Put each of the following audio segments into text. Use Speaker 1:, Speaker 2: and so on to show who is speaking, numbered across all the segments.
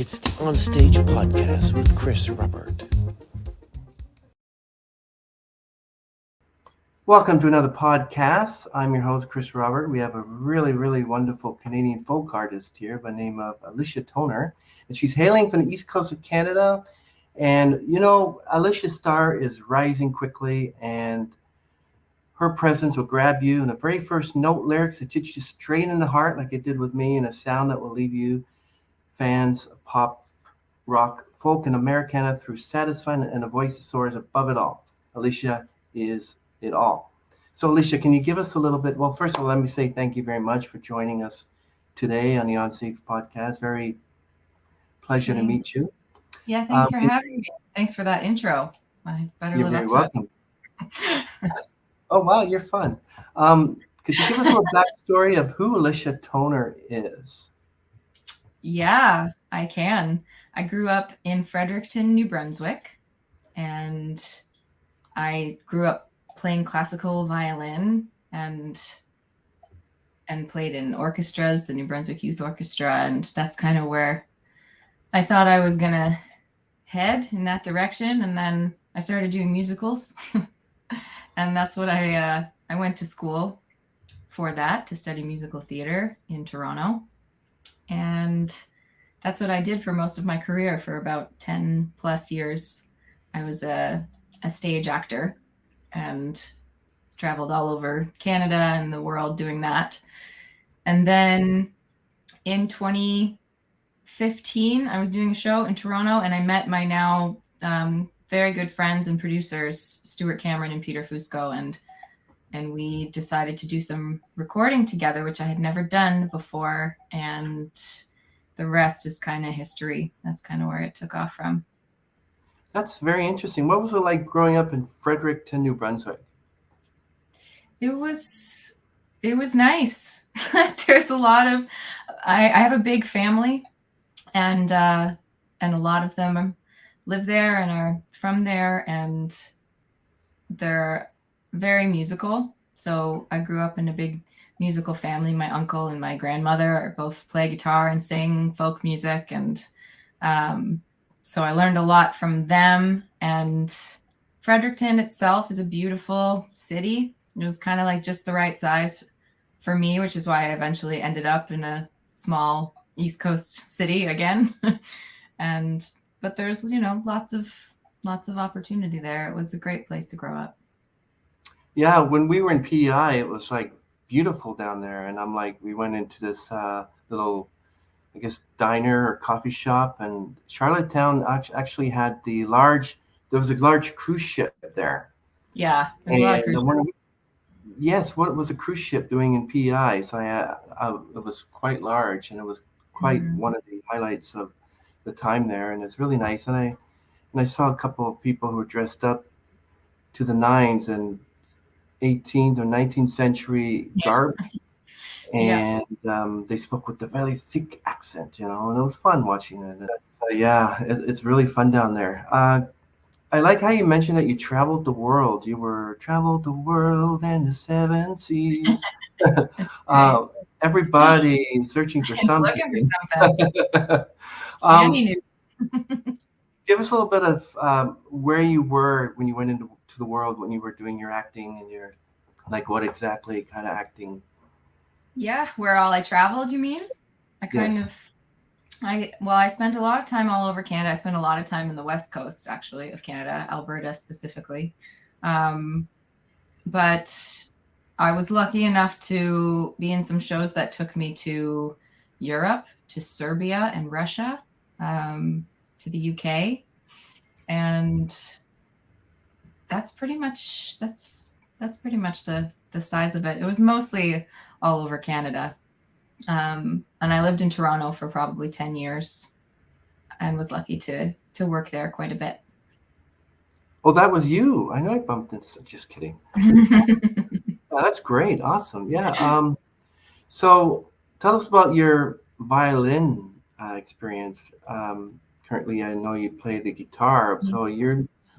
Speaker 1: It's the On Stage podcast with Chris Robert.
Speaker 2: Welcome to another podcast. I'm your host, Chris Robert. We have a really wonderful Canadian folk artist here by the name of Alicia Toner, and she's hailing from the east coast of Canada. And you know, Alicia's star is rising quickly, and her presence will grab you. And the very first note lyrics that hit you straight in the heart, like it did with me, and a sound that will leave you fans of pop, rock, folk, and Americana through satisfying and a voice that soars above it all. Alicia is it all. So Alicia, can you give us a little bit? Well, first of all, let me say thank you very much for joining us today on the On Stage podcast. Very pleasure to meet you.
Speaker 3: Yeah, thanks for having me. Thanks for that intro. I better
Speaker 2: You're
Speaker 3: live
Speaker 2: very
Speaker 3: up
Speaker 2: welcome.
Speaker 3: to it.
Speaker 2: Oh, wow, you're fun. Could you give us a little backstory of who Alicia Toner is?
Speaker 3: Yeah, I can. I grew up in Fredericton, New Brunswick, and I grew up playing classical violin and played in orchestras, the New Brunswick Youth Orchestra, and that's kind of where I thought I was gonna head in that direction. And then I started doing musicals, and that's what I went to school for that, to study musical theater in Toronto. And that's what I did for most of my career. For about 10 plus years, I was a stage actor and traveled all over Canada and the world doing that. And then in 2015, I was doing a show in Toronto, and I met my now very good friends and producers, Stuart Cameron and Peter Fusco, and we decided to do some recording together, which I had never done before, and the rest is kind of history. That's kind of where it took off from.
Speaker 2: That's very interesting. What was it like growing up in Fredericton, New Brunswick?
Speaker 3: It was nice. There's a lot of, I have a big family, and a lot of them live there and are from there, and they're very musical. So I grew up in a big musical family. My uncle and my grandmother both play guitar and sing folk music, and so I learned a lot from them. And Fredericton itself is a beautiful city. It was kind of like just the right size for me, which is why I eventually ended up in a small East Coast city again. But there's, lots of opportunity there. It was a great place to grow up.
Speaker 2: Yeah, when we were in PEI, it was like beautiful down there. And I'm like, we went into this little, I guess, diner or coffee shop. And Charlottetown actually had there was a large cruise ship there.
Speaker 3: Yeah, there's a lot of cruise ships.
Speaker 2: Yes, what was a cruise ship doing in PEI? So it was quite large, and it was quite one of the highlights of the time there. And it's really nice. And I saw a couple of people who were dressed up to the nines and 18th or 19th century garb, and they spoke with a very thick accent, and it was fun watching it. It's really fun down there. I like how you mentioned that you traveled the world. You traveled the world and the seven seas. Everybody searching for something. Give us a little bit of where you were when you went into the world, when you were doing your acting and your, like, what exactly kind of acting?
Speaker 3: Yeah, where all I traveled, you mean? I spent a lot of time all over Canada. I spent a lot of time in the west coast, actually, of Canada, Alberta specifically. But I was lucky enough to be in some shows that took me to Europe, to Serbia and Russia, to the UK, and that's pretty much the size of it. It was mostly all over Canada. And I lived in Toronto for probably 10 years and was lucky to work there quite a bit.
Speaker 2: Oh, that was you. I know I bumped into, just kidding. That's great. Awesome. Yeah. So tell us about your violin experience. Currently, I know you play the guitar. So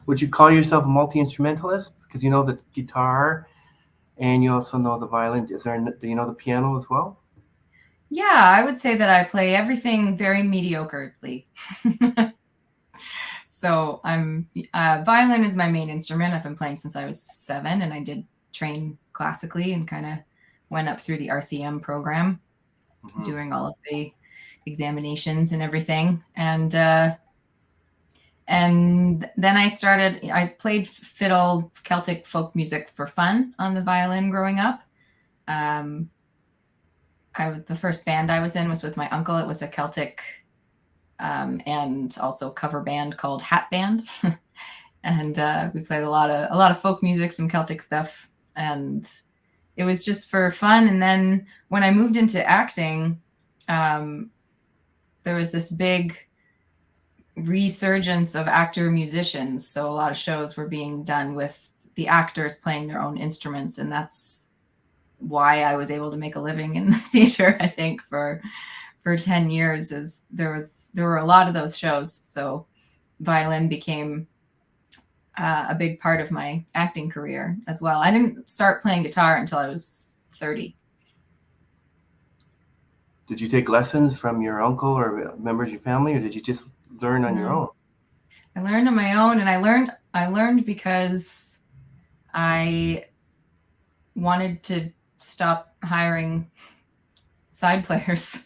Speaker 2: would you call yourself a multi-instrumentalist? Because you know the guitar and you also know the violin. Do you know the piano as well?
Speaker 3: Yeah, I would say that I play everything very mediocrely. So I'm violin is my main instrument. I've been playing since I was 7, and I did train classically and kind of went up through the RCM program, doing all of the examinations and everything. And then I played fiddle, Celtic folk music for fun on the violin growing up. The first band I was in was with my uncle. It was a Celtic and also cover band called Hat Band. And we played a lot of folk music, some Celtic stuff, and it was just for fun. And then when I moved into acting, there was this big resurgence of actor musicians. So a lot of shows were being done with the actors playing their own instruments, and that's why I was able to make a living in the theater, I think, for 10 years. Is there were a lot of those shows. So violin became a big part of my acting career as well. I didn't start playing guitar until I was 30.
Speaker 2: Did you take lessons from your uncle or members of your family, or did you just learn on your own?
Speaker 3: I learned on my own, and I learned because I wanted to stop hiring side players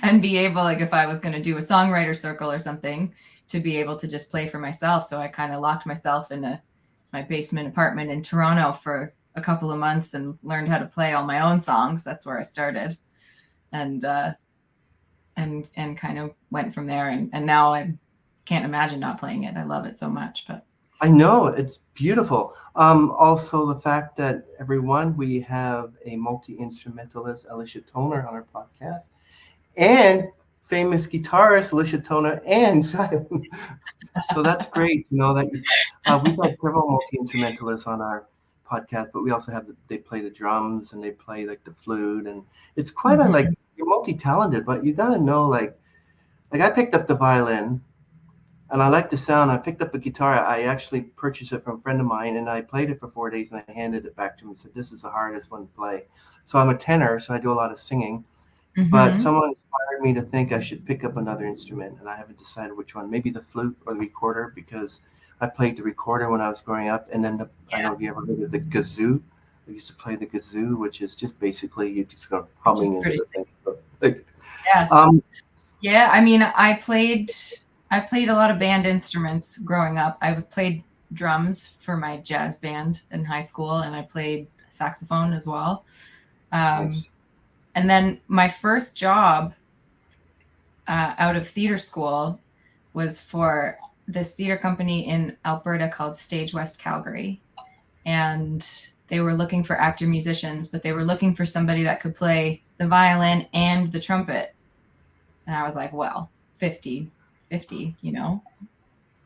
Speaker 3: and be able, like, if I was going to do a songwriter circle or something, to be able to just play for myself. So I kind of locked myself in my basement apartment in Toronto for a couple of months and learned how to play all my own songs. That's where I started, and kind of went from there. And now I can't imagine not playing it. I love it so much. But
Speaker 2: I know, it's beautiful. Also, the fact that we have a multi-instrumentalist, Alicia Toner, on our podcast, and famous guitarist, Alicia Toner, and so that's great to know that we've had several multi-instrumentalists on our podcast, but we also have they play the drums and they play like the flute, and it's quite like, you're multi-talented, but you got to know, like I picked up the violin. And I like the sound. I picked up a guitar. I actually purchased it from a friend of mine, and I played it for 4 days, and I handed it back to him and said, "This is the hardest one to play." So I'm a tenor, so I do a lot of singing. But someone inspired me to think I should pick up another instrument, and I haven't decided which one. Maybe the flute or the recorder, because I played the recorder when I was growing up. And then I don't know if you ever heard of the kazoo. I used to play the kazoo, which is just basically you just go humming into the thing.
Speaker 3: Yeah, I mean, I played a lot of band instruments growing up. I played drums for my jazz band in high school, and I played saxophone as well.
Speaker 2: Nice.
Speaker 3: And then my first job out of theater school was for this theater company in Alberta called Stage West Calgary. And they were looking for actor musicians, but they were looking for somebody that could play the violin and the trumpet. And I was like, well, 50, you know,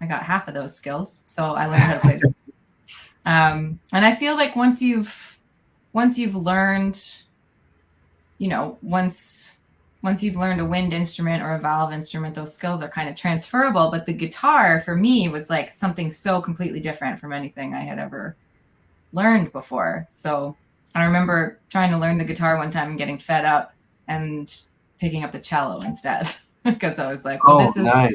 Speaker 3: I got half of those skills. So I learned how to play them. And I feel like once you've learned, you know, once you've learned a wind instrument or a valve instrument, those skills are kind of transferable. But the guitar for me was like something so completely different from anything I had ever learned before. So I remember trying to learn the guitar one time and getting fed up and picking up the cello instead, because I was like, well, this is a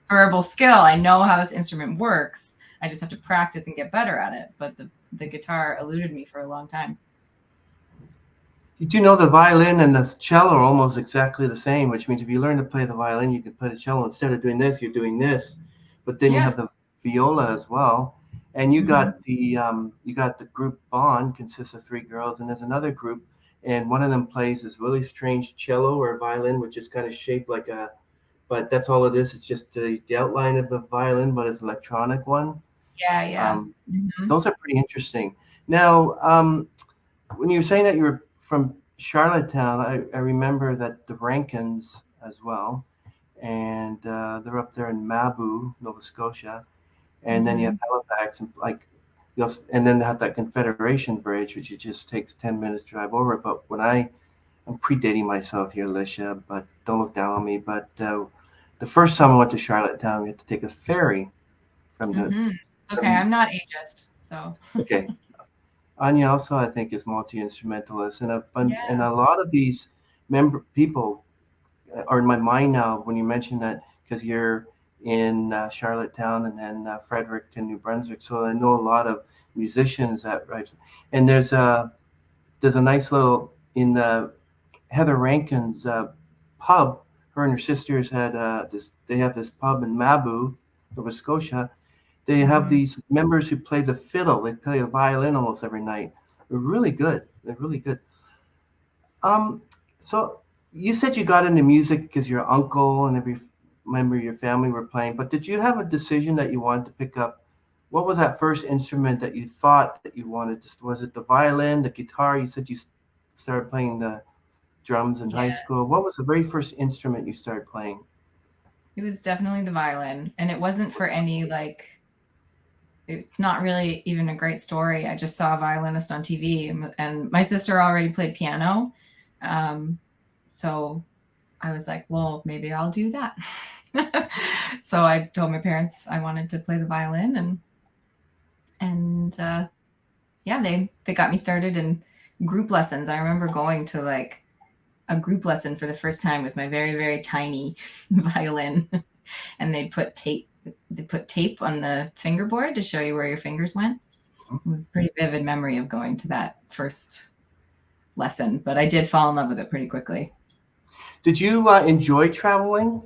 Speaker 3: transferable skill. I know how this instrument works. I just have to practice and get better at it. But the guitar eluded me for a long time.
Speaker 2: You do know the violin and the cello are almost exactly the same, which means if you learn to play the violin, you can play the cello. Instead of doing this, you're doing this. But then you have the viola as well. And you got the group Bond, consists of 3 girls, and there's another group, and one of them plays this really strange cello or violin, which is kind of shaped like but that's all it is. It's just the outline of the violin, but it's an electronic one.
Speaker 3: Yeah.
Speaker 2: Those are pretty interesting. Now, when you were saying that you were from Charlottetown, I remember that the Rankins as well, and they're up there in Mabou, Nova Scotia, and then you have Halifax, and and then they have that Confederation Bridge, which it just takes 10 minutes to drive over. But when I'm predating myself here, Alicia, but don't look down on me. But the first time I went to Charlottetown, we had to take a ferry from the.
Speaker 3: Okay, I'm not ageist, so.
Speaker 2: Okay. Anya also, I think, is multi-instrumentalist, and a lot of these people are in my mind now when you mentioned that, because you're in Charlottetown and then Fredericton, New Brunswick. So I know a lot of musicians that write. And there's a nice little in Heather Rankin's pub. Her and her sisters had this. They have this pub in Mabou, Nova Scotia. They have these members who play the fiddle. They play a violin almost every night. They're really good. They're really good. So you said you got into music because your uncle and every member of your family were playing, but did you have a decision that you wanted to pick up? What was that first instrument that you thought that you wanted to, was it the violin, the guitar? You said you started playing the drums in high school. What was the very first instrument you started playing?
Speaker 3: It was definitely the violin, and it wasn't for any, like, it's not really even a great story. I just saw a violinist on TV, and my sister already played piano. So I was like, well, maybe I'll do that. So I told my parents I wanted to play the violin, and yeah, they got me started in group lessons. I remember going to like a group lesson for the first time with my very, very tiny violin, and they put tape on the fingerboard to show you where your fingers went. Pretty vivid memory of going to that first lesson, but I did fall in love with it pretty quickly.
Speaker 2: Did you enjoy traveling?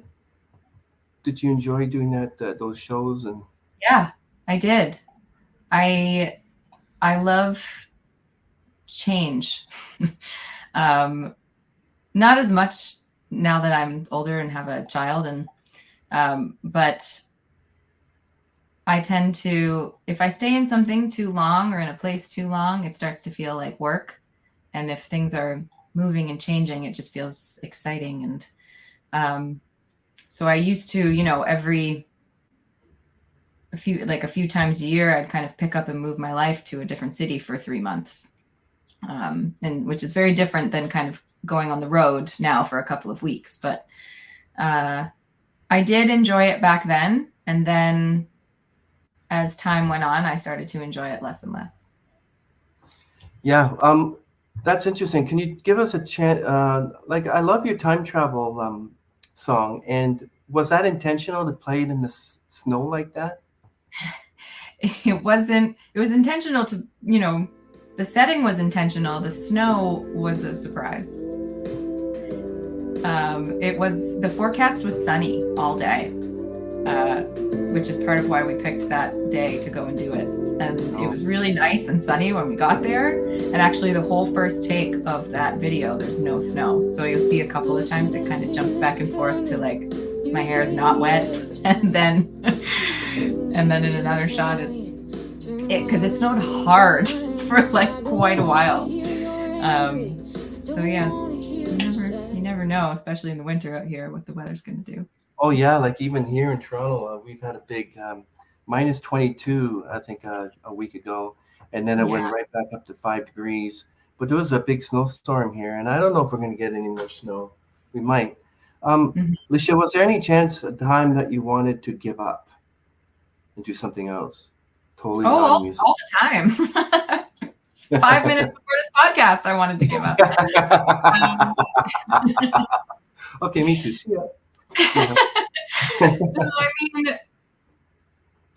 Speaker 2: Did you enjoy doing those shows? And
Speaker 3: yeah, I did. I love change. Not as much now that I'm older and have a child, and but I tend to, if I stay in something too long or in a place too long, it starts to feel like work. And if things are moving and changing, it just feels exciting. And so I used to, a few times a year, I'd kind of pick up and move my life to a different city for 3 months. And which is very different than kind of going on the road now for a couple of weeks. But I did enjoy it back then. And then as time went on, I started to enjoy it less and less.
Speaker 2: Yeah, that's interesting. Can you give us a chance? Like, I love your time travel song. And was that intentional to play it in the snow like that?
Speaker 3: It wasn't. It was intentional to, the setting was intentional. The snow was a surprise. The forecast was sunny all day, which is part of why we picked that day to go and do it. And it was really nice and sunny when we got there. And actually the whole first take of that video, there's no snow. So you'll see a couple of times it kind of jumps back and forth to like, my hair is not wet. And then in another shot, because it snowed hard for like quite a while. So yeah, you never know, especially in the winter out here, what the weather's going to do.
Speaker 2: Oh yeah, like even here in Toronto, we've had a big minus 22, I think, a week ago, and then it went right back up to 5 degrees. But there was a big snowstorm here, and I don't know if we're going to get any more snow. We might. Alicia, was there any chance at the time that you wanted to give up and do something else? Totally non-music.
Speaker 3: All the time. 5 minutes before this podcast, I wanted to give up.
Speaker 2: Okay, me too. See ya.
Speaker 3: No, I mean,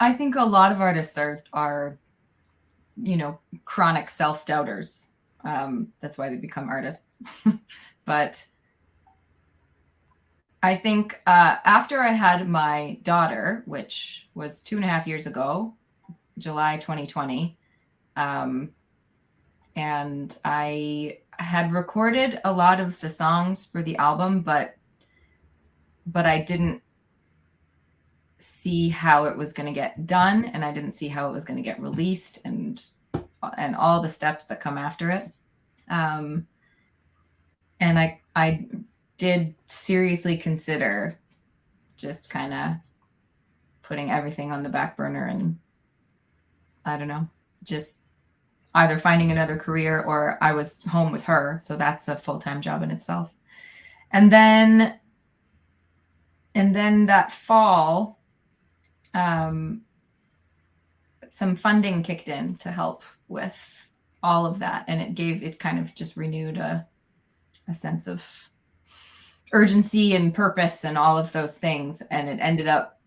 Speaker 3: I think a lot of artists are chronic self-doubters. That's why they become artists. But I think after I had my daughter, which was 2.5 years ago, July 2020, and I had recorded a lot of the songs for the album, but I didn't see how it was going to get done, and I didn't see how it was going to get released, and all the steps that come after it. And I did seriously consider just kind of putting everything on the back burner and, I don't know, just either finding another career, or I was home with her. So that's a full-time job in itself. And then that fall, some funding kicked in to help with all of that. And it kind of just renewed a sense of urgency and purpose and all of those things. And it ended up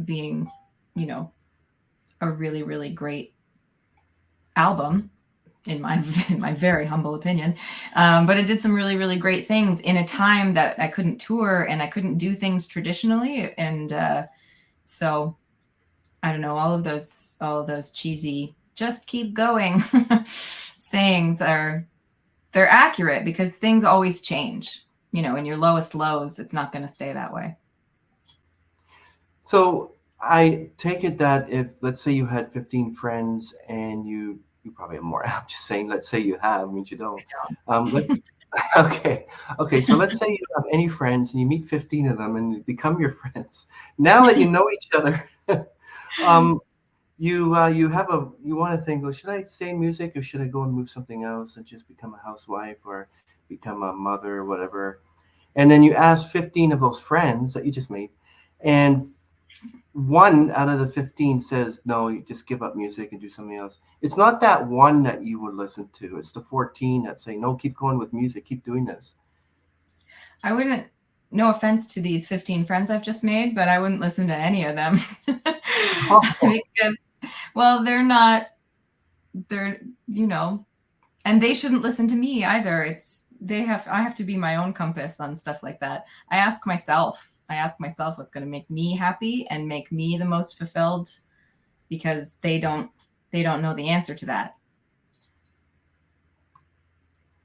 Speaker 3: being, a really, really great album in my very humble opinion. But it did some really, really great things in a time that I couldn't tour and I couldn't do things traditionally. And so I don't know, all of those cheesy, just keep going sayings they're accurate because things always change. In your lowest lows, it's not going to stay that way.
Speaker 2: So I take it that if, let's say you had 15 friends and you probably have more. I'm just saying, let's say you have, means you don't. Okay. So let's say you don't have any friends and you meet 15 of them and you become your friends. Now that you know each other, you want to think, well, should I stay in music or should I go and move something else and just become a housewife or become a mother or whatever? And then you ask 15 of those friends that you just made, and one out of the 15 says, no, you just give up music and do something else. It's not that one that you would listen to. It's the 14 that say, no, keep going with music, keep doing this.
Speaker 3: I wouldn't, no offense to these 15 friends I've just made, but I wouldn't listen to any of them. Because, well, they're, and they shouldn't listen to me either. I have to be my own compass on stuff like that. I ask myself what's going to make me happy and make me the most fulfilled, because they don't know the answer to that.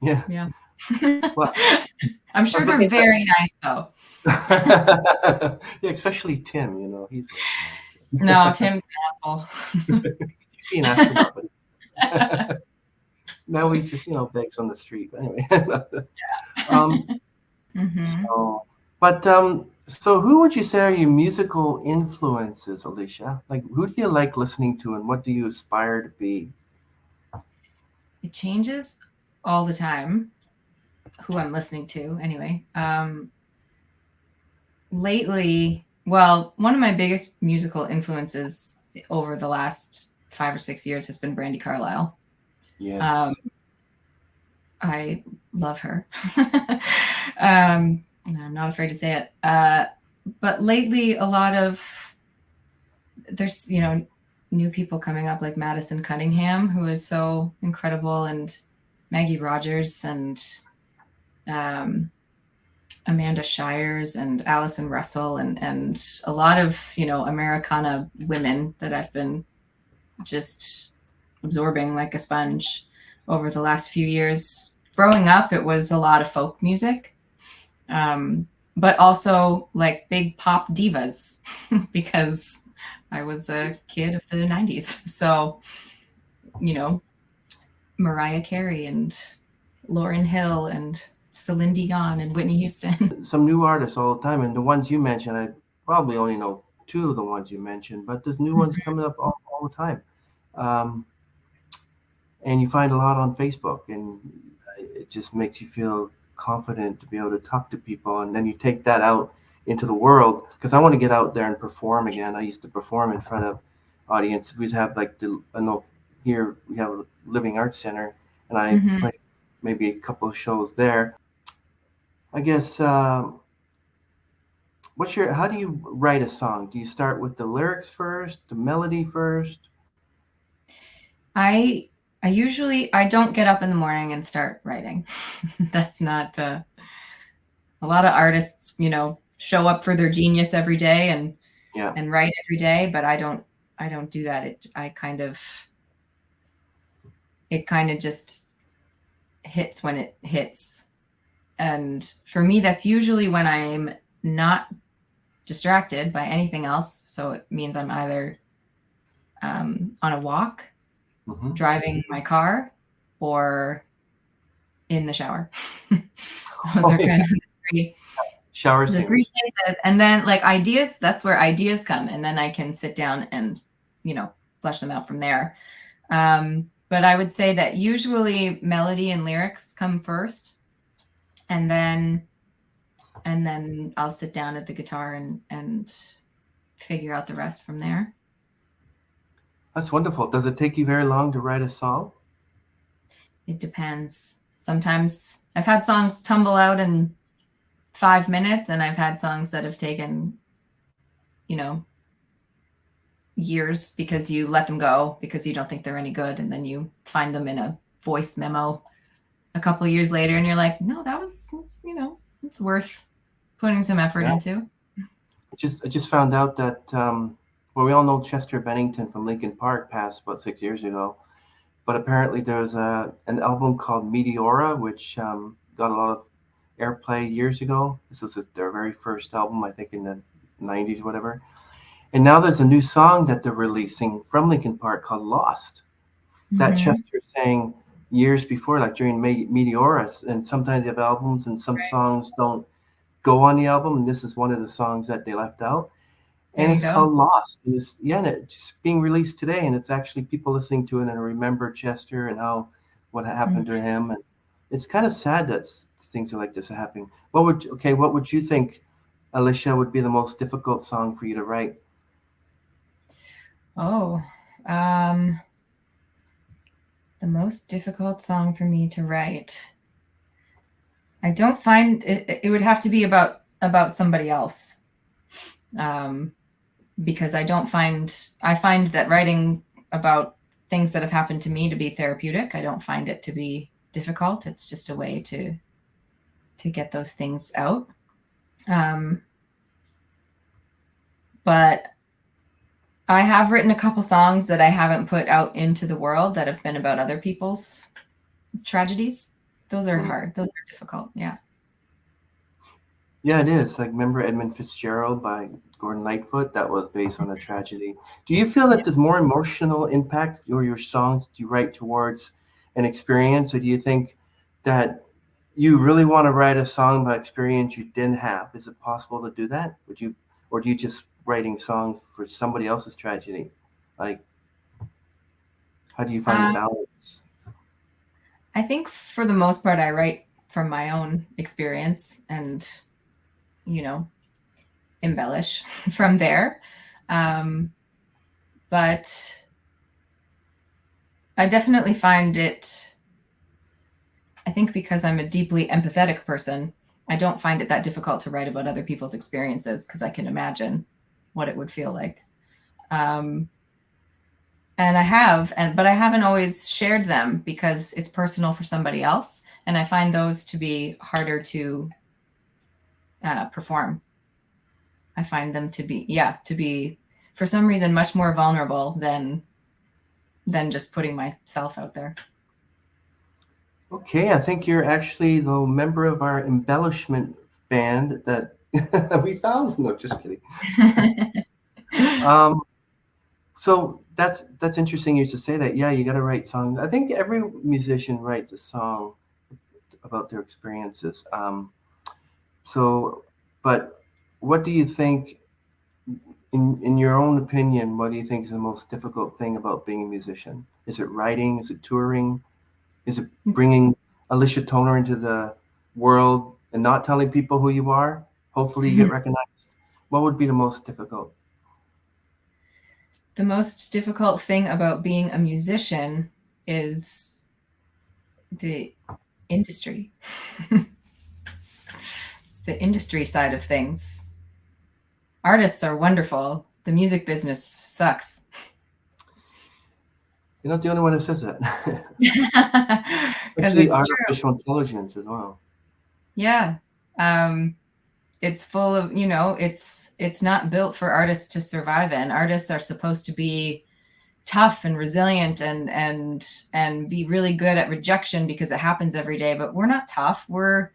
Speaker 3: Yeah. Well, I'm sure they're very nice though.
Speaker 2: Yeah, especially Tim, he's
Speaker 3: no, Tim's an asshole.
Speaker 2: He's being asked about it. Now he just, begs on the street. But anyway. So who would you say are your musical influences, Alicia? Like, who do you like listening to and what do you aspire to be?
Speaker 3: It changes all the time who I'm listening to anyway. Lately, well, one of my biggest musical influences over the last 5 or 6 years has been Brandi Carlile.
Speaker 2: Yes.
Speaker 3: I love her. I'm not afraid to say it. But lately, there's, new people coming up like Madison Cunningham, who is so incredible, and Maggie Rogers and Amanda Shires and Allison Russell and a lot of, Americana women that I've been just absorbing like a sponge over the last few years. Growing up, it was a lot of folk music, but also like big pop divas because I was a kid of the 90s. So, Mariah Carey and Lauryn Hill and Celine Dion and Whitney Houston.
Speaker 2: Some new artists all the time, and the ones you mentioned, I probably only know 2 of the ones you mentioned, but there's new ones coming up all the time. And you find a lot on Facebook, and it just makes you feel confident to be able to talk to people, and then you take that out into the world, because I want to get out there and perform again. I used to perform in front of audience. We'd have here we have a Living Arts Center, and I play maybe a couple of shows there. I guess, how do you write a song? Do you start with the lyrics first, the melody first?
Speaker 3: I don't get up in the morning and start writing. That's not, a lot of artists, show up for their genius every day and write every day, but I don't do that. It kind of just hits when it hits. And for me, that's usually when I'm not distracted by anything else. So it means I'm either on a walk, driving my car, or in the shower. Those are kind of the three phases. And then like ideas, that's where ideas come. And then I can sit down and, flesh them out from there. But I would say that usually melody and lyrics come first. And then I'll sit down at the guitar and figure out the rest from there.
Speaker 2: That's wonderful. Does it take you very long to write a song?
Speaker 3: It depends. Sometimes I've had songs tumble out in 5 minutes, and I've had songs that have taken, you know, years because you let them go because you don't think they're any good, and then you find them in a voice memo a couple of years later, and you're like, no, it's worth putting some effort into.
Speaker 2: I just found out that well, we all know Chester Bennington from Linkin Park passed about 6 years ago, but apparently there's an album called Meteora, which got a lot of airplay years ago. This was their very first album, I think, in the 90s, whatever. And now there's a new song that they're releasing from Linkin Park called Lost. That Chester sang years before, like during Meteora. And sometimes they have albums and some songs don't go on the album. And this is one of the songs that they left out. And it's called Lost. And it's being released today. And it's actually people listening to it and remember Chester and what happened to him. And it's kind of sad that things like this are happening. What would you think, Alicia, would be the most difficult song for you to write?
Speaker 3: Oh, the most difficult song for me to write. I don't find it would have to be about somebody else. Because I find that writing about things that have happened to me to be therapeutic. I don't find it to be difficult. It's just a way to get those things out. But I have written a couple songs that I haven't put out into the world that have been about other people's tragedies. Those are hard. Those are difficult. Yeah.
Speaker 2: Yeah, it is. Like, remember Edmund Fitzgerald by Gordon Lightfoot? That was based on a tragedy. Do you feel that there's more emotional impact or your songs do you write towards an experience, or do you think that you really want to write a song about experience you didn't have? Is it possible to do that? Or do you just writing songs for somebody else's tragedy? Like, how do you find the balance?
Speaker 3: I think for the most part, I write from my own experience and, embellish from there. But I definitely find it, I think because I'm a deeply empathetic person, I don't find it that difficult to write about other people's experiences because I can imagine what it would feel like. And but I haven't always shared them because it's personal for somebody else. And I find those to be harder to perform. I find them to be for some reason much more vulnerable than just putting myself out there.
Speaker 2: Okay, I think you're actually the member of our embellishment band that we found. No, just kidding. So that's interesting you to say that. Yeah, you got to write songs. I think every musician writes a song about their experiences. But what do you think, in your own opinion, what do you think is the most difficult thing about being a musician? Is it writing? Is it touring? Is it bringing Alicia Toner into the world and not telling people who you are? Hopefully you get recognized. What would be the most difficult?
Speaker 3: The most difficult thing about being a musician is the industry. It's the industry side of things. Artists are wonderful. The music business sucks.
Speaker 2: You're not the only one who says that.
Speaker 3: Because
Speaker 2: Especially
Speaker 3: it's
Speaker 2: artificial intelligence as well.
Speaker 3: Yeah. It's full of, it's not built for artists to survive in. Artists are supposed to be tough and resilient and be really good at rejection because it happens every day, but we're not tough. We're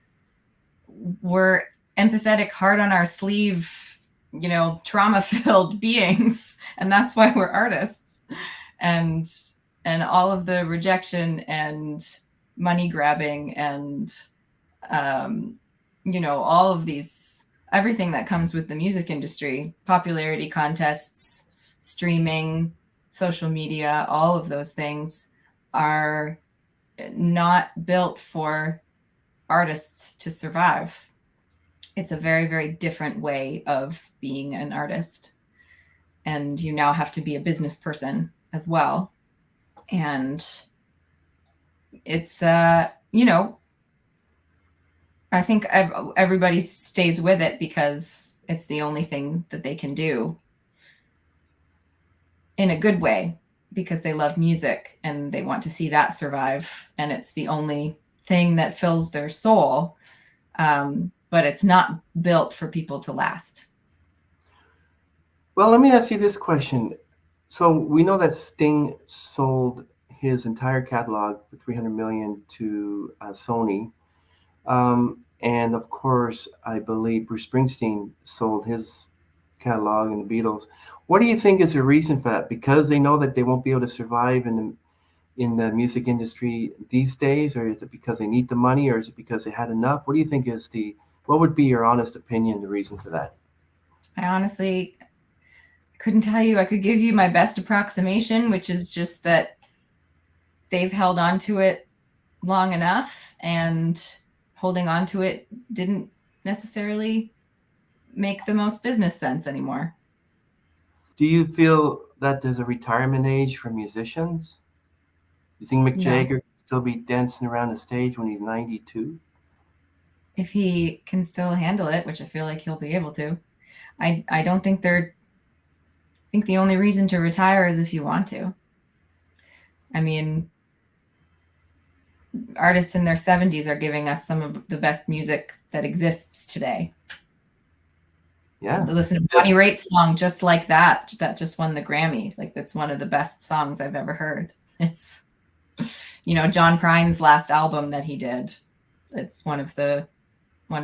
Speaker 3: empathetic, hard on our sleeve, trauma-filled beings. And that's why we're artists. And all of the rejection and money grabbing and, all of these, everything that comes with the music industry, popularity contests, streaming, social media, all of those things are not built for artists to survive. It's a very, very different way of being an artist. And you now have to be a business person as well. And it's, I think everybody stays with it because it's the only thing that they can do in a good way, because they love music and they want to see that survive. And it's the only thing that fills their soul. But it's not built for people to last.
Speaker 2: Well, let me ask you this question. So we know that Sting sold his entire catalog for $300 million to Sony. And of course, I believe Bruce Springsteen sold his catalog and the Beatles. What do you think is the reason for that? Because they know that they won't be able to survive in the music industry these days, or is it because they need the money, or is it because they had enough? What do you think is what would be your honest opinion, the reason for that?
Speaker 3: I honestly couldn't tell you. I could give you my best approximation, which is just that they've held on to it long enough, and holding on to it didn't necessarily make the most business sense anymore.
Speaker 2: Do you feel that there's a retirement age for musicians? You think Mick Jagger can still be dancing around the stage when he's 92?
Speaker 3: If he can still handle it, which I feel like he'll be able to. I don't think I think the only reason to retire is if you want to. I mean, artists in their 70s are giving us some of the best music that exists today.
Speaker 2: Yeah.
Speaker 3: Listen to Bonnie Raitt's song, Just Like That just won the Grammy. Like, that's one of the best songs I've ever heard. It's, John Prine's last album that he did. It's one of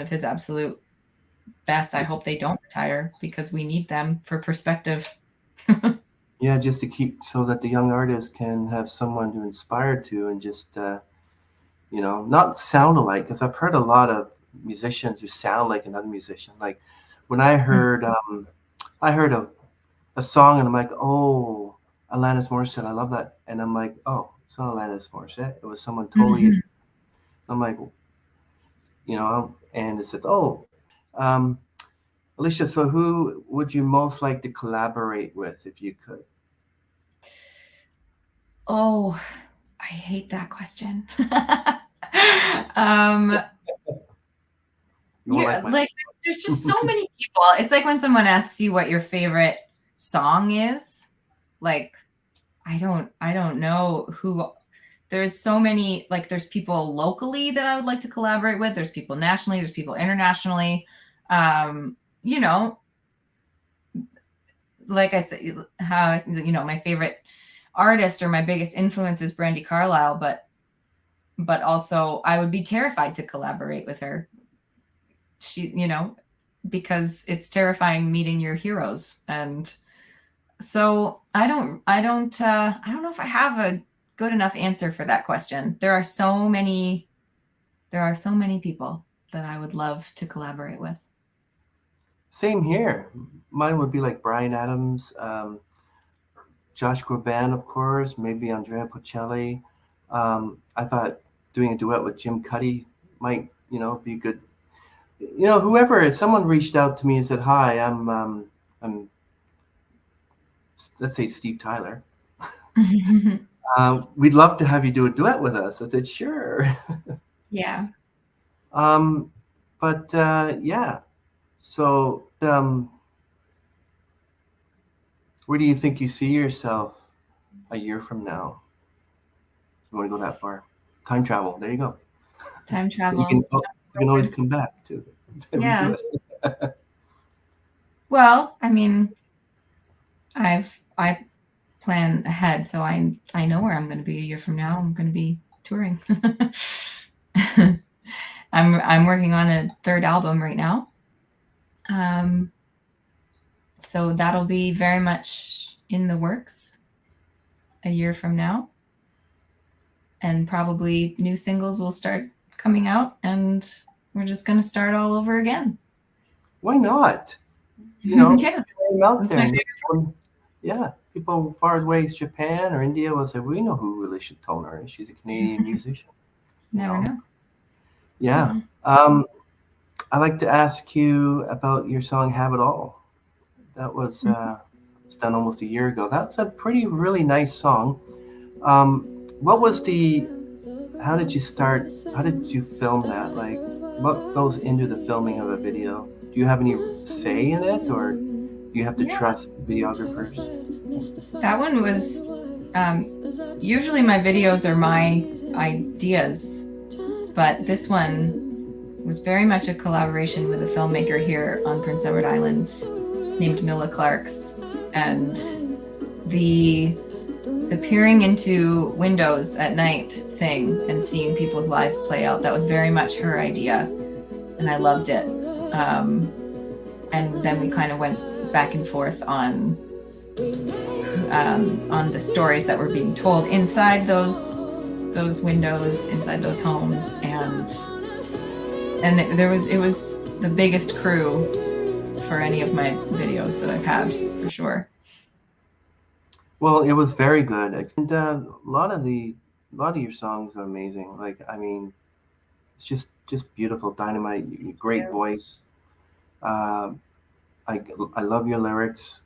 Speaker 3: his absolute best. I hope they don't retire, because we need them for perspective.
Speaker 2: Yeah, just to keep, so that the young artists can have someone to inspire to, and just not sound alike. Because I've heard a lot of musicians who sound like another musician. Like when I heard a song and I'm like, oh, Alanis Morissette, I love that, and I'm like, oh, it's not Alanis Morissette. It was someone totally. I'm like, and it says, oh, Alicia, so who would you most like to collaborate with if you could?
Speaker 3: Oh, I hate that question. There's just so many people. It's like when someone asks you what your favorite song is. Like, I don't know who. There's so many. Like, there's people locally that I would like to collaborate with. There's people nationally. There's people internationally. Like I said, my favorite artist or my biggest influence is Brandi Carlile, but also I would be terrified to collaborate with her. She, because it's terrifying meeting your heroes. And so I don't know if I have a good enough answer for that question. There are so many people that I would love to collaborate with.
Speaker 2: Same here. Mine would be like Bryan Adams, Josh Groban, of course, maybe Andrea Bocelli. I thought doing a duet with Jim Cuddy might, be good. Whoever, if someone reached out to me and said, hi, I'm let's say Steve Tyler. We'd love to have you do a duet with us. I said, sure.
Speaker 3: Yeah.
Speaker 2: Yeah. So, where do you think you see yourself a year from now? You want to go that far? Time travel. There you go.
Speaker 3: Time travel.
Speaker 2: You can always come back to it.
Speaker 3: Yeah. Well, I mean, I plan ahead, so I know where I'm going to be a year from now. I'm going to be touring. I'm working on a third album right now. So that'll be very much in the works a year from now. And probably new singles will start coming out, and we're just going to start all over again.
Speaker 2: Why not?
Speaker 3: Yeah.
Speaker 2: Out there. Yeah. People far away as Japan or India will say, we know who Alicia Toner is. She's a Canadian musician.
Speaker 3: Never know.
Speaker 2: Yeah. I'd like to ask you about your song Have It All. That was it's done almost a year ago. That's a really nice song. How did you start? How did you film that? Like, what goes into the filming of a video? Do you have any say in it, or do you have to
Speaker 3: Yeah.
Speaker 2: trust videographers?
Speaker 3: That one was usually my videos are my ideas, but this one was very much a collaboration with a filmmaker here on Prince Edward Island named Mila Clarks, and the peering into windows at night thing and seeing people's lives play out, that was very much her idea, and I loved it. And then we kind of went back and forth on the stories that were being told inside those windows, inside those homes, and it was the biggest crew for any of my videos that I've had, for sure.
Speaker 2: Well, it was very good, and a lot of your songs are amazing. Like, I mean, it's just beautiful, dynamite, great voice. I love your lyrics.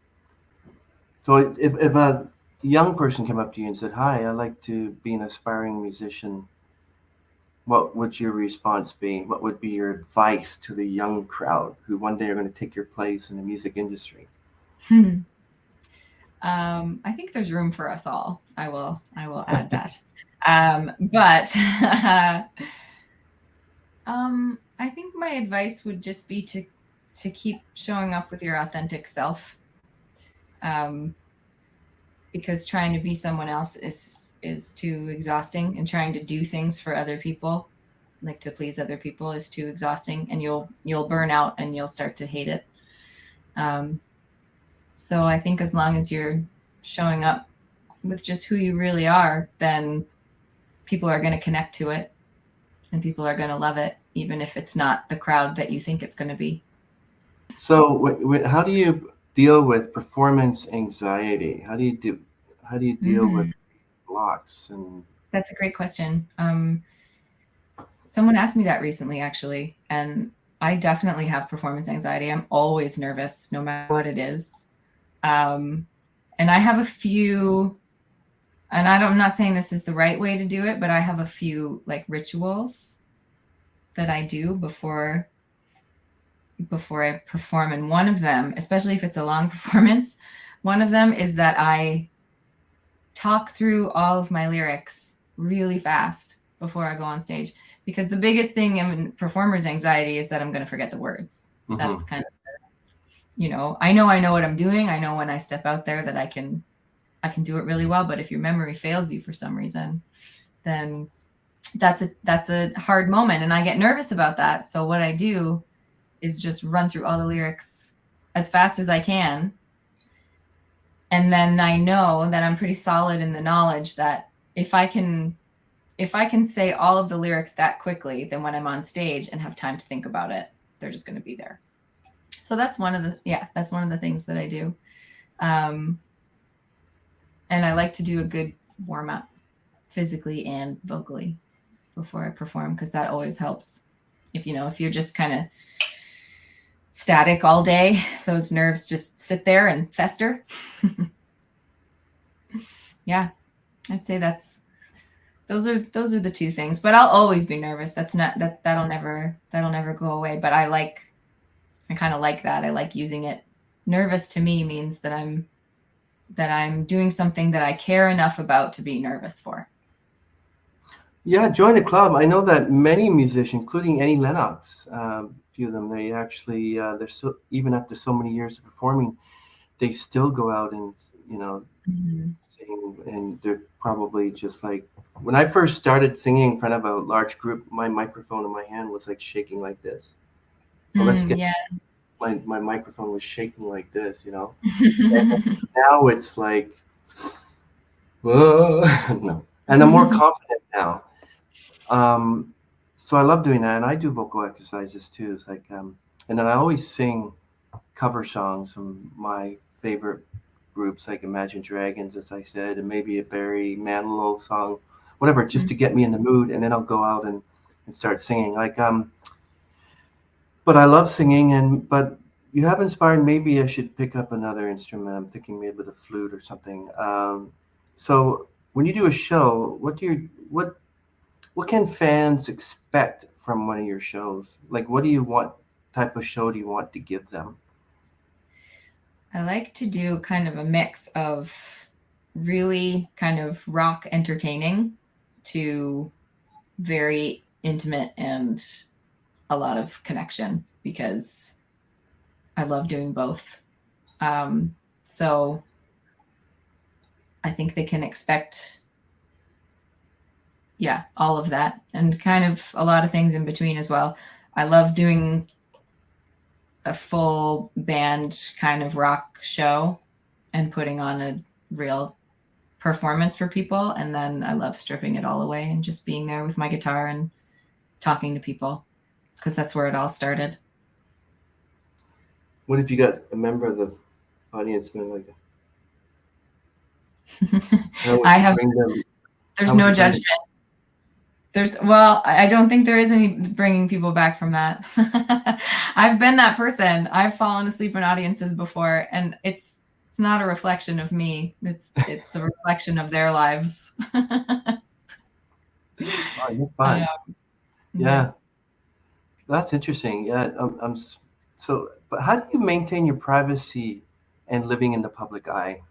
Speaker 2: So if a young person came up to you and said, "Hi, I'd like to be an aspiring musician," what would your response be? What would be your advice to the young crowd who one day are going to take your place in the music industry?
Speaker 3: I think there's room for us all. I will add that. But I think my advice would just be to keep showing up with your authentic self. Because trying to be someone else is too exhausting, and trying to do things for other people, like to please other people, is too exhausting, and you'll burn out and you'll start to hate it. So I think as long as you're showing up with just who you really are, then people are going to connect to it and people are going to love it, even if it's not the crowd that you think it's going to be.
Speaker 2: So how do you deal with performance anxiety? How do you deal with blocks? And
Speaker 3: that's a great question. Someone asked me that recently, actually, and I definitely have performance anxiety. I'm always nervous, no matter what it is. And I have a few, and I'm not saying this is the right way to do it, but I have a few like rituals that I do before I perform. And one of them, especially if it's a long performance, one of them is that I talk through all of my lyrics really fast before I go on stage, because the biggest thing in performer's anxiety is that I'm going to forget the words. That's kind of, I know what I'm doing. I know when I step out there that I can do it really well. But if your memory fails you for some reason, then that's a hard moment. And I get nervous about that. So what I do is just run through all the lyrics as fast as I can. And then I know that I'm pretty solid in the knowledge that if I can say all of the lyrics that quickly, then when I'm on stage and have time to think about it, they're just going to be there. So that's one of the things that I do. And I like to do a good warm up physically and vocally before I perform, because that always helps. If you're just kind of static all day, those nerves just sit there and fester. Yeah, I'd say those are the two things. But I'll always be nervous. That'll never go away. But I kind of like that. I like using it. Nervous to me means that I'm doing something that I care enough about to be nervous for.
Speaker 2: Yeah, join the club. I know that many musicians, including Annie Lennox, a few of them, they actually, they're so, even after so many years of performing, they still go out and, sing. And they're probably just like, when I first started singing in front of a large group, my microphone in my hand was like shaking like this. Well, my microphone was shaking like this, And now it's like, whoa, no. And I'm more confident now. So I love doing that, and I do vocal exercises too. It's like, and then I always sing cover songs from my favorite groups, like Imagine Dragons, as I said, and maybe a Barry Manilow song, whatever, just to get me in the mood, and then I'll go out and start singing. Like, but I love singing, but you have inspired. Maybe I should pick up another instrument. I'm thinking maybe the flute or something. So when you do a show, what can fans expect from one of your shows? Like, what do you want, type of show do you want to give them?
Speaker 3: I like to do kind of a mix of really kind of rock entertaining to very intimate and a lot of connection, because I love doing both. So I think they can expect, all of that, and kind of a lot of things in between as well. I love doing a full band kind of rock show and putting on a real performance for people. And then I love stripping it all away and just being there with my guitar and talking to people, because that's where it all started.
Speaker 2: What if you got a member of the audience going like,
Speaker 3: there's no judgment. I don't think there is any bringing people back from that. I've been that person. I've fallen asleep in audiences before, and it's not a reflection of me. It's a reflection of their lives.
Speaker 2: Oh, you're fine. Yeah, that's interesting. Yeah, but how do you maintain your privacy and living in the public eye?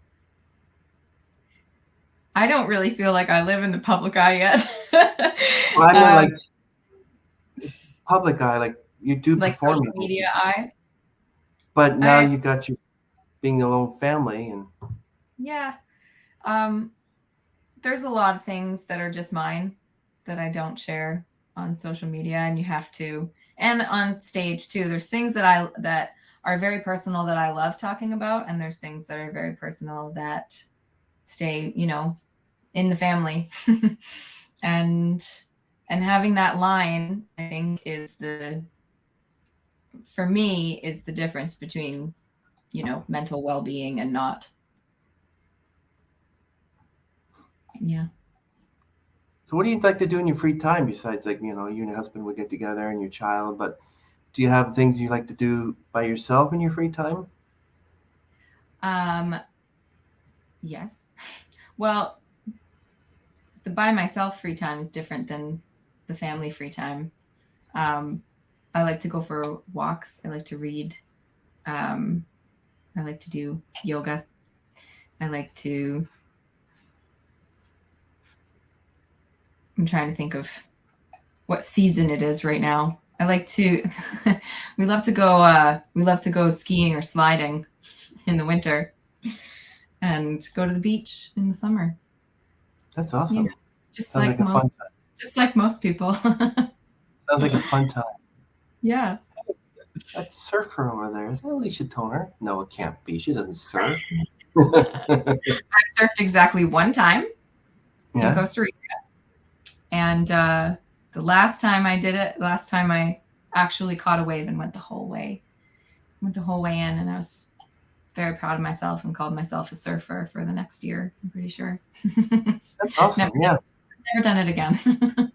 Speaker 3: I don't really feel like I live in the public eye yet.
Speaker 2: Well, I mean, like public eye, like you do
Speaker 3: like
Speaker 2: perform
Speaker 3: social media eye.
Speaker 2: But now you got you being a lone family, and
Speaker 3: there's a lot of things that are just mine that I don't share on social media, and you have to, and on stage too. There's things that are very personal that I love talking about, and there's things that are very personal that stay, in the family. and having that line, I think, for me, is the difference between, mental well-being and not. Yeah.
Speaker 2: So what do you like to do in your free time besides, like, you and your husband would get together and your child, but do you have things you like to do by yourself in your free time?
Speaker 3: Yes. Well, the by myself free time is different than the family free time. I like to go for walks. I like to read. I like to do yoga. I'm trying to think of what season it is right now. I like to, we love to go skiing or sliding in the winter and go to the beach in the summer.
Speaker 2: That's awesome.
Speaker 3: Yeah, just like most people.
Speaker 2: Sounds like a fun time.
Speaker 3: Yeah.
Speaker 2: That surfer over there, is that Alicia Toner? No, it can't be. She doesn't surf.
Speaker 3: I've surfed exactly one time in Costa Rica. And the last time I actually caught a wave and went the whole way in, and I was very proud of myself and called myself a surfer for the next year, I'm pretty sure.
Speaker 2: That's awesome.
Speaker 3: Never done it again.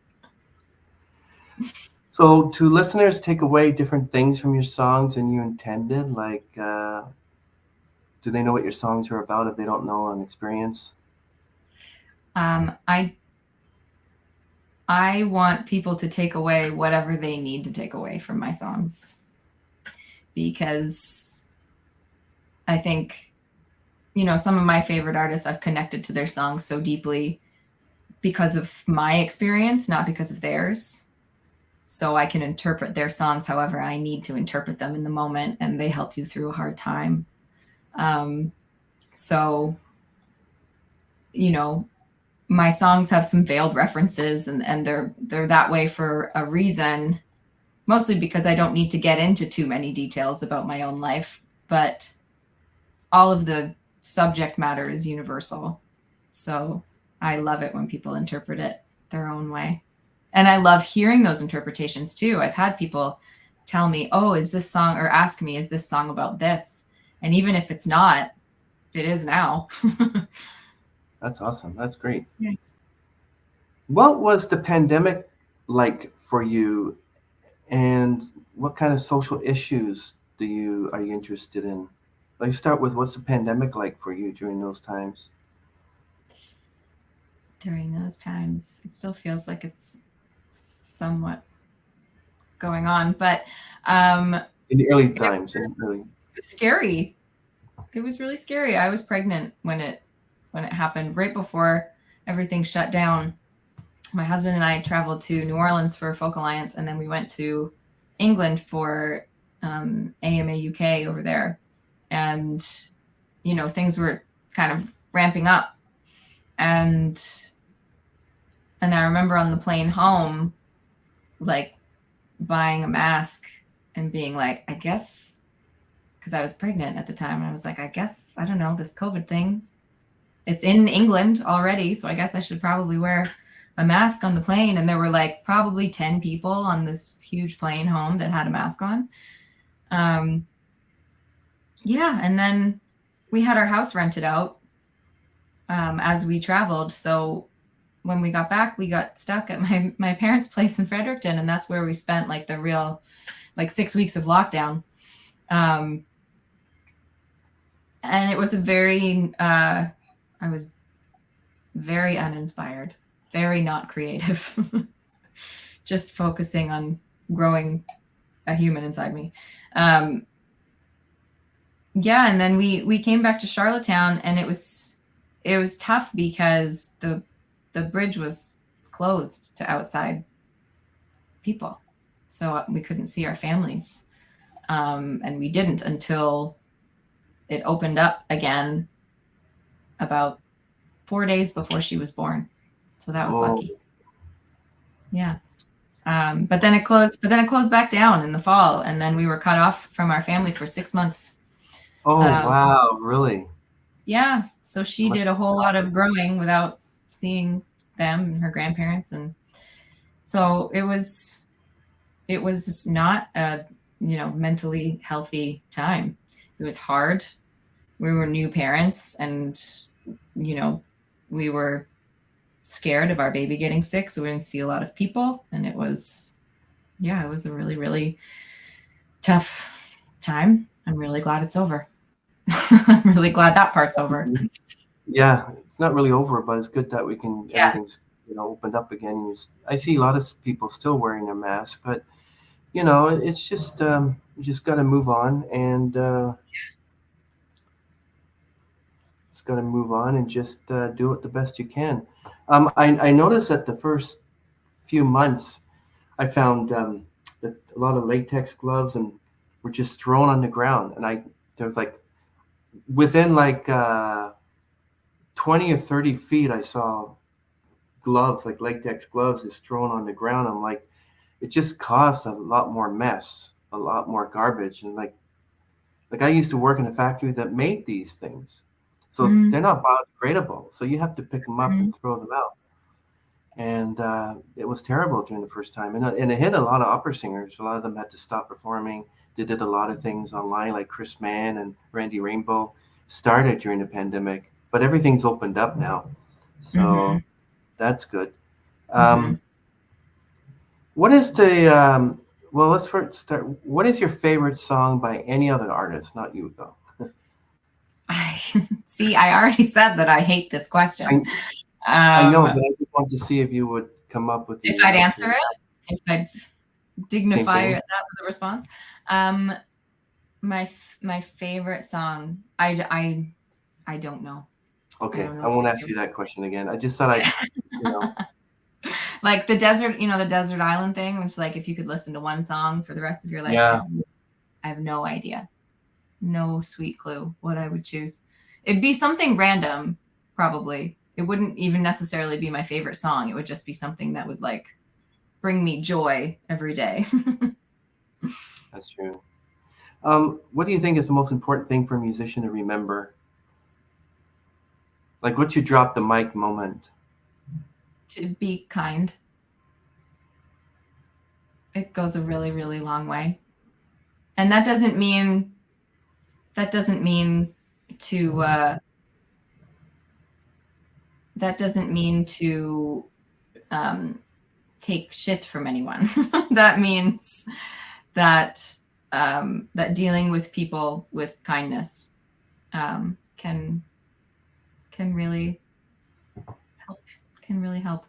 Speaker 2: So do listeners take away different things from your songs than you intended? Like, do they know what your songs are about if they don't know on experience?
Speaker 3: I want people to take away whatever they need to take away from my songs, because I think, some of my favorite artists, I've connected to their songs so deeply because of my experience, not because of theirs. So I can interpret their songs however I need to interpret them in the moment, and they help you through a hard time. So, my songs have some veiled references, and they're that way for a reason, mostly because I don't need to get into too many details about my own life, but all of the subject matter is universal. So I love it when people interpret it their own way. And I love hearing those interpretations too. I've had people tell me, oh, is this song, or ask me, is this song about this? And even if it's not, it is now.
Speaker 2: That's awesome. That's great.
Speaker 3: Yeah.
Speaker 2: What was the pandemic like for you, and what kind of social issues are you interested in? Let's start with, what's the pandemic like for you during those times?
Speaker 3: During those times, it still feels like it's somewhat going on. But
Speaker 2: in the early times,
Speaker 3: scary. It was really scary. I was pregnant when it happened, right before everything shut down. My husband and I traveled to New Orleans for Folk Alliance, and then we went to England for AMA UK over there. And, you know, things were kind of ramping up. And I remember on the plane home, like buying a mask and being like, I guess, because I was pregnant at the time, and I was like, I guess, I don't know, this COVID thing, it's in England already, so I guess I should probably wear a mask on the plane. And there were like probably 10 people on this huge plane home that had a mask on. Yeah, and then we had our house rented out as we traveled. So when we got back, we got stuck at my parents' place in Fredericton, and that's where we spent like the real, like 6 weeks of lockdown. And it was a very, I was very uninspired, very not creative, just focusing on growing a human inside me. Yeah, and then we came back to Charlottetown, and it was tough because the bridge was closed to outside people, so we couldn't see our families, and we didn't until it opened up again about 4 days before she was born. So that was lucky. Yeah. But then it closed back down in the fall, and then we were cut off from our family for 6 months.
Speaker 2: Oh, wow, really?
Speaker 3: Yeah. So she did a whole lot of growing without seeing them and her grandparents. And so it was not a, you know, mentally healthy time. It was hard. We were new parents, and, you know, we were scared of our baby getting sick, so we didn't see a lot of people. And it was a really, really tough time. I'm really glad it's over. I'm really glad that part's over.
Speaker 2: Yeah, it's not really over, but it's good that we can, everything's, you know, opened up again. I see a lot of people still wearing their masks, but, you know, it's just, you just got to move on, and just got to move on and just do it the best you can. I noticed that the first few months, I found that a lot of latex gloves and were just thrown on the ground, and there was like within like 20 or 30 feet, I saw gloves, like latex gloves, just thrown on the ground. I'm like, it just caused a lot more mess, a lot more garbage, and like I used to work in a factory that made these things, so they're not biodegradable. So you have to pick them up and throw them out. And it was terrible during the first time. And it hit a lot of opera singers. A lot of them had to stop performing. They did a lot of things online, like Chris Mann and Randy Rainbow started during the pandemic. But everything's opened up now. So that's good. What is the, well, let's first start. What is your favorite song by any other artist? Not you, though.
Speaker 3: See, I already said that I hate this question.
Speaker 2: I know, but I just want to see if you would come up with
Speaker 3: if I'd answer it, if I'd dignify that with a response. My favorite song, I don't know.
Speaker 2: Okay, I won't ask you that question again. I just thought I'd, you know.
Speaker 3: Like the desert, you know, the desert island thing, which is like if you could listen to one song for the rest of your life.
Speaker 2: Yeah.
Speaker 3: I have no idea. No sweet clue what I would choose. It'd be something random, probably. It wouldn't even necessarily be my favorite song. It would just be something that would like bring me joy every day.
Speaker 2: That's true. What do you think is the most important thing for a musician to remember? Like, what's your drop the mic moment?
Speaker 3: To be kind. It goes a really, really long way. And that doesn't mean to take shit from anyone. That means that that dealing with people with kindness can really help. Can really help.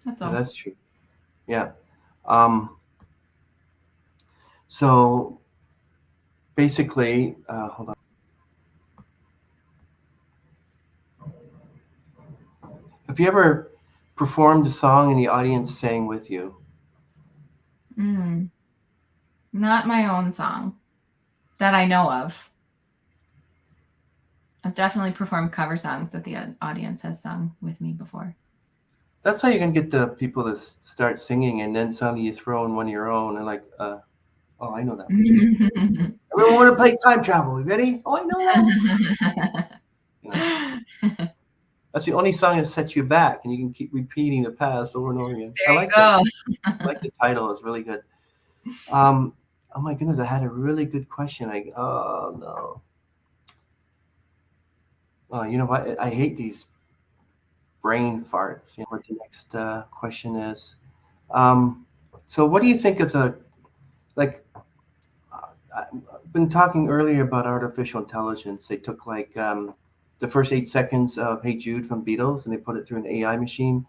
Speaker 3: That's all.
Speaker 2: Yeah, that's true. Yeah. Um, so basically, hold on. Have you ever performed a song and the audience sang with you?
Speaker 3: Mm, not my own song that I know of. I've definitely performed cover songs that the audience has sung with me before.
Speaker 2: That's how you can get the people to start singing, and then suddenly you throw in one of your own, and like, oh, I know that one. Everyone want to play time travel. You ready? Oh, I know that one. You know, that's the only song that sets you back, and you can keep repeating the past over and over again. I
Speaker 3: There you
Speaker 2: like that.
Speaker 3: go.
Speaker 2: I like the title. It's really good. Oh my goodness, I had a really good question. Oh no. Oh, you know what? I hate these brain farts. You know what the next question is? Um, so, what do you think is a like? I've been talking earlier about artificial intelligence. They took like the first 8 seconds of "Hey Jude" from Beatles, and they put it through an AI machine,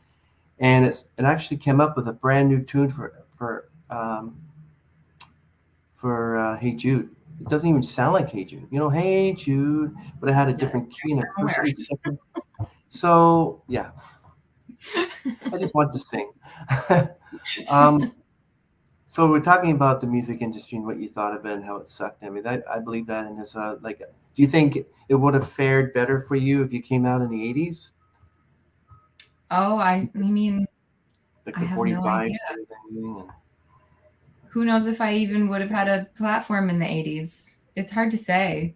Speaker 2: and it actually came up with a brand new tune for "Hey Jude." It doesn't even sound like "Hey Jude." You know, "Hey Jude," but it had a different key in the first 8 seconds. So yeah, I just want to sing. um, so we're talking about the music industry and what you thought of it and how it sucked. I mean, I believe that. And it's like, do you think it would have fared better for you if you came out in the '80s,
Speaker 3: Oh, I mean,
Speaker 2: like
Speaker 3: I
Speaker 2: the
Speaker 3: have no
Speaker 2: 45s
Speaker 3: idea.
Speaker 2: and everything? And
Speaker 3: Who knows if I even would have had a platform in the 80s? It's hard to say.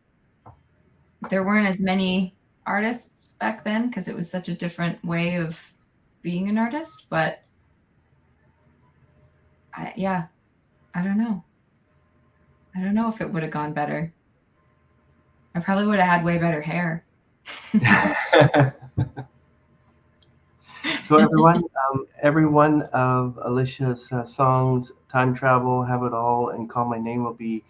Speaker 3: There weren't as many artists back then because it was such a different way of being an artist. But yeah, I don't know. I don't know if it would have gone better. I probably would have had way better hair.
Speaker 2: So every one of Alicia's songs, "Time Travel," "Have It All," and "Call My Name" will be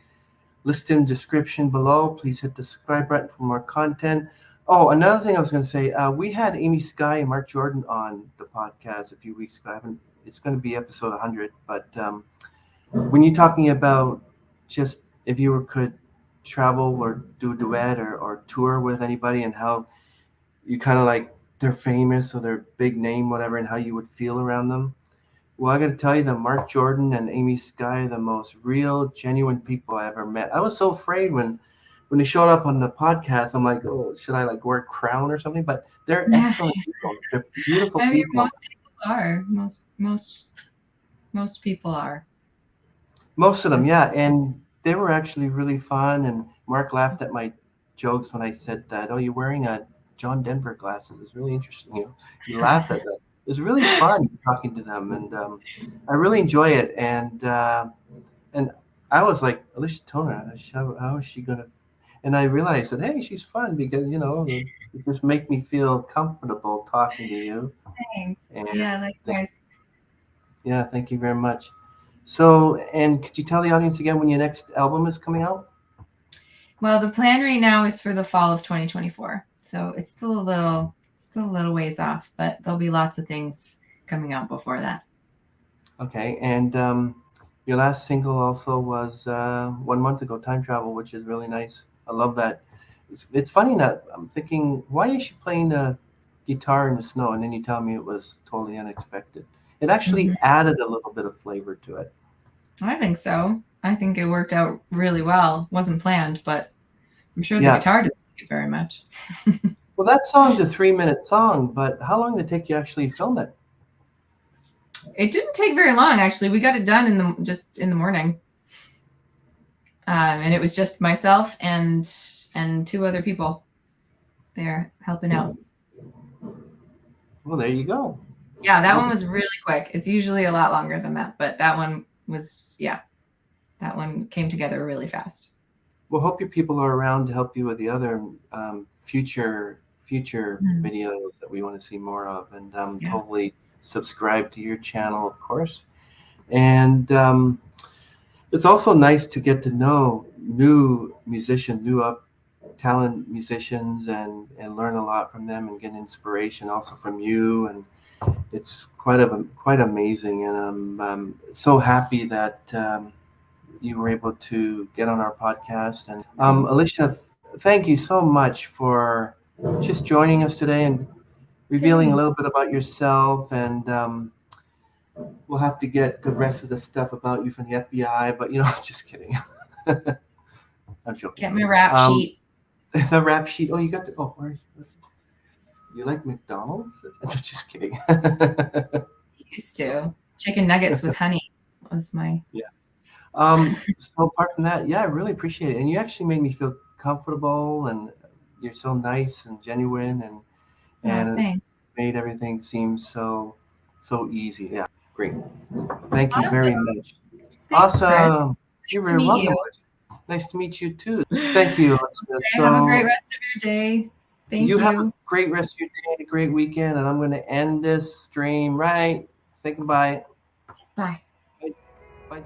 Speaker 2: listed in the description below. Please hit the subscribe button for more content. Oh, another thing I was going to say, we had Amy Sky and Mark Jordan on the podcast a few weeks ago. It's going to be episode 100, but when you're talking about just if you could travel or do a duet or tour with anybody and how you kind of like they're famous or they're big name, whatever, and how you would feel around them. Well, I got to tell you that Mark Jordan and Amy Sky are the most real, genuine people I ever met. I was so afraid when they showed up on the podcast. I'm like, oh, should I like wear a crown or something? But they're excellent people. They're beautiful
Speaker 3: I mean,
Speaker 2: people.
Speaker 3: most people are. Most people are.
Speaker 2: Most of them,
Speaker 3: Most
Speaker 2: yeah. And they were actually really fun. And Mark laughed at my jokes when I said that, oh, you're wearing a John Denver glasses. It's really interesting. You laughed at that. It was really fun talking to them. And I really enjoy it. And I was like, Alicia Toner, how is she going to? And I realized that, hey, she's fun because, it just make me feel comfortable talking to you.
Speaker 3: Thanks.
Speaker 2: And
Speaker 3: Yeah, likewise.
Speaker 2: yeah, thank you very much. So, and could you tell the audience again when your next album is coming out?
Speaker 3: Well, the plan right now is for the fall of 2024. So it's still a little ways off, but there'll be lots of things coming out before that.
Speaker 2: Okay, and your last single also was 1 month ago, "Time Travel," which is really nice. I love that. It's funny that I'm thinking, why is she playing the guitar in the snow? And then you tell me it was totally unexpected. It actually added a little bit of flavor to it.
Speaker 3: I think so. I think it worked out really well. Wasn't planned, but I'm sure the
Speaker 2: Yeah.
Speaker 3: guitar didn't like it very much.
Speaker 2: Well, that song's a 3-minute song, but how long did it take you to actually film it?
Speaker 3: It didn't take very long, actually. We got it done in the morning, and it was just myself and 2 other people there helping out.
Speaker 2: Well, there you go.
Speaker 3: Yeah, that one was really quick. It's usually a lot longer than that, but that one was, yeah, that one came together really fast.
Speaker 2: Well, hope your people are around to help you with the other future videos that we want to see more of, and
Speaker 3: Yeah.
Speaker 2: totally subscribe to your channel, of course. And it's also nice to get to know new musicians, new up talent musicians, and learn a lot from them and get inspiration also from you. And it's quite amazing, and I'm so happy that you were able to get on our podcast. And Alicia, thank you so much for just joining us today and revealing a little bit about yourself. And we'll have to get the rest of the stuff about you from the FBI, but just kidding. I'm joking.
Speaker 3: Get my rap sheet.
Speaker 2: The rap sheet. Oh, you got to. Oh, you like McDonald's? Just kidding.
Speaker 3: Used to. Chicken nuggets with honey was my.
Speaker 2: Yeah. So apart from that, yeah, I really appreciate it. And you actually made me feel comfortable, and you're so nice and genuine, and it made everything seem so easy. Yeah, great. Thank you very much.
Speaker 3: Thanks,
Speaker 2: Awesome.
Speaker 3: Chris.
Speaker 2: You're
Speaker 3: Nice
Speaker 2: very
Speaker 3: to meet
Speaker 2: welcome.
Speaker 3: you.
Speaker 2: Nice to meet you too. Thank you.
Speaker 3: Have a great rest of your day. Thank you.
Speaker 2: You have a great rest of your day and a great weekend. And I'm going to end this stream right. Say goodbye.
Speaker 3: Bye.
Speaker 2: Bye.